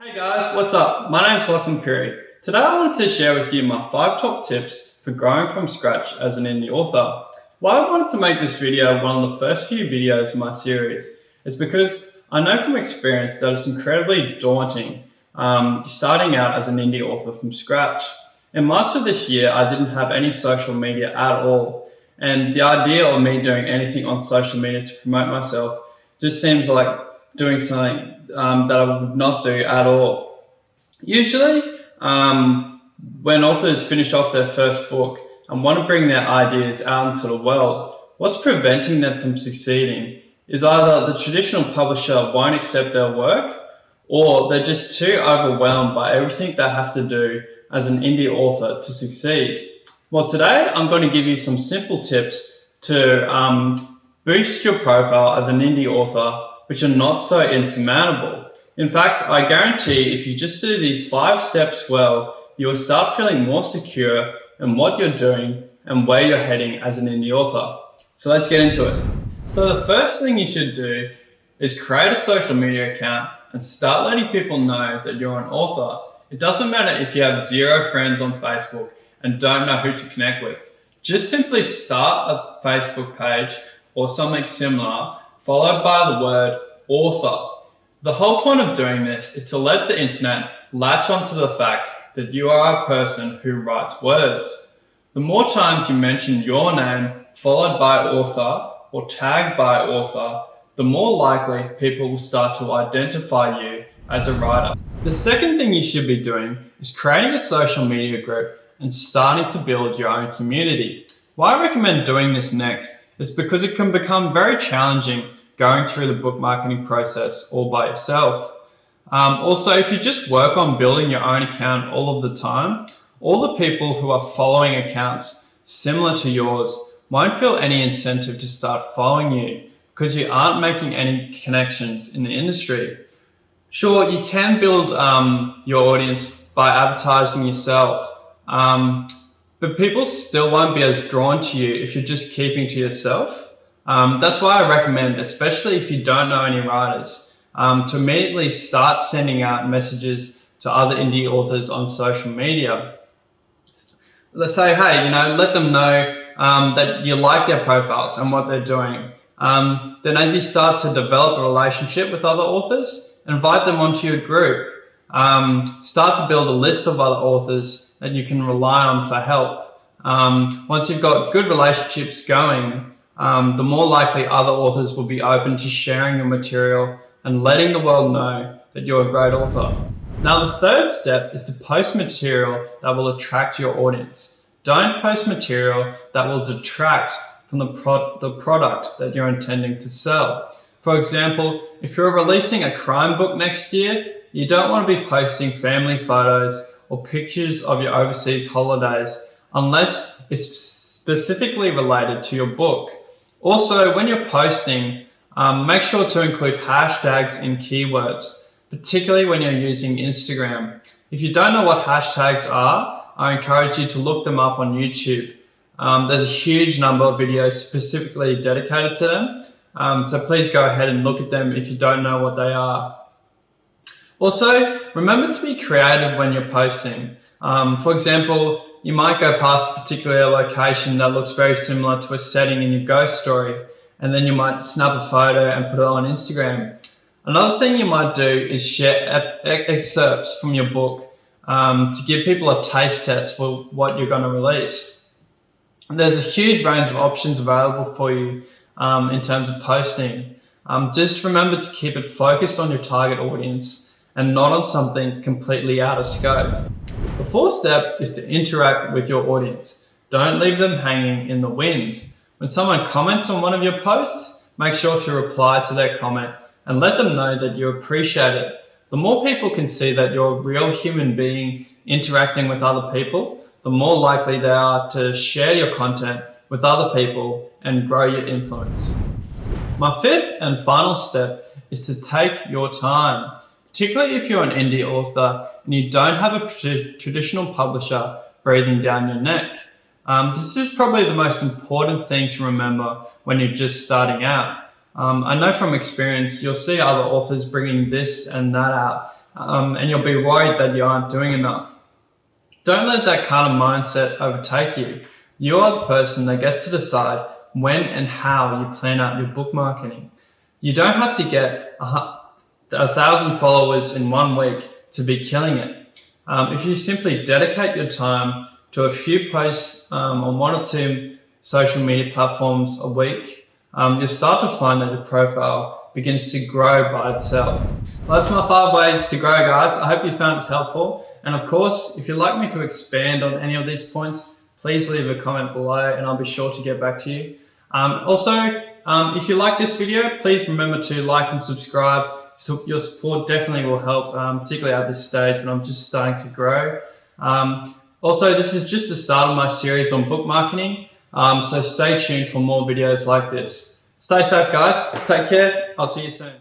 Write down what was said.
Hey guys, what's up? My name's Lachlan Curry. Today I wanted to share with you my 5 top tips for growing from scratch as an indie author. Why I wanted to make this video one of the first few videos in my series is because I know from experience that it's incredibly daunting starting out as an indie author from scratch. In March of this year, I didn't have any social media at all, and the idea of me doing anything on social media to promote myself just seems like doing something that I would not do at all. Usually, when authors finish off their first book and want to bring their ideas out into the world, what's preventing them from succeeding is either the traditional publisher won't accept their work, or they're just too overwhelmed by everything they have to do as an indie author to succeed. Well, today I'm going to give you some simple tips to boost your profile as an indie author, which are not so insurmountable. In fact, I guarantee if you just do these 5 steps well, you will start feeling more secure in what you're doing and where you're heading as an indie author. So let's get into it. So the first thing you should do is create a social media account and start letting people know that you're an author. It doesn't matter if you have 0 friends on Facebook and don't know who to connect with. Just simply start a Facebook page or something similar, followed by the word author. The whole point of doing this is to let the internet latch onto the fact that you are a person who writes words. The more times you mention your name followed by author or tagged by author, the more likely people will start to identify you as a writer. The second thing you should be doing is creating a social media group and starting to build your own community. Why I recommend doing this next is because it can become very challenging going through the book marketing process all by yourself. Also, if you just work on building your own account all of the time, all the people who are following accounts similar to yours won't feel any incentive to start following you because you aren't making any connections in the industry. Sure, you can build your audience by advertising yourself, but people still won't be as drawn to you if you're just keeping to yourself. That's why I recommend, especially if you don't know any writers, to immediately start sending out messages to other indie authors on social media. Let's say, hey, let them know that you like their profiles and what they're doing. Then as you start to develop a relationship with other authors, invite them onto your group. Start to build a list of other authors that you can rely on for help. Once you've got good relationships going, the more likely other authors will be open to sharing your material and letting the world know that you're a great author. Now, the third step is to post material that will attract your audience. Don't post material that will detract from the product that you're intending to sell. For example, if you're releasing a crime book next year, you don't want to be posting family photos or pictures of your overseas holidays unless it's specifically related to your book. Also, when you're posting, make sure to include hashtags and keywords, particularly when you're using Instagram. If you don't know what hashtags are, I encourage you to look them up on YouTube. There's a huge number of videos specifically dedicated to them, so please go ahead and look at them if you don't know what they are. Also, remember to be creative when you're posting. For example, you might go past a particular location that looks very similar to a setting in your ghost story, and then you might snap a photo and put it on Instagram. Another thing you might do is share excerpts from your book to give people a taste test for what you're going to release. There's a huge range of options available for you in terms of posting. Just remember to keep it focused on your target audience and not on something completely out of scope. The fourth step is to interact with your audience. Don't leave them hanging in the wind. When someone comments on one of your posts, make sure to reply to their comment and let them know that you appreciate it. The more people can see that you're a real human being interacting with other people, the more likely they are to share your content with other people and grow your influence. My fifth and final step is to take your time. Particularly if you're an indie author and you don't have a traditional publisher breathing down your neck. This is probably the most important thing to remember when you're just starting out. I know from experience, you'll see other authors bringing this and that out and you'll be worried that you aren't doing enough. Don't let that kind of mindset overtake you. You are the person that gets to decide when and how you plan out your book marketing. You don't have to get 1,000 followers in 1 week to be killing it. If you simply dedicate your time to a few posts on 1 or 2 social media platforms a week, you'll start to find that your profile begins to grow by itself. Well, that's my 5 ways to grow, guys. I hope you found it helpful. And of course, if you'd like me to expand on any of these points, please leave a comment below and I'll be sure to get back to you. If you like this video, please remember to like and subscribe. So your support definitely will help, particularly at this stage when I'm just starting to grow. This is just the start of my series on book marketing, so stay tuned for more videos like this. Stay safe, guys. Take care. I'll see you soon.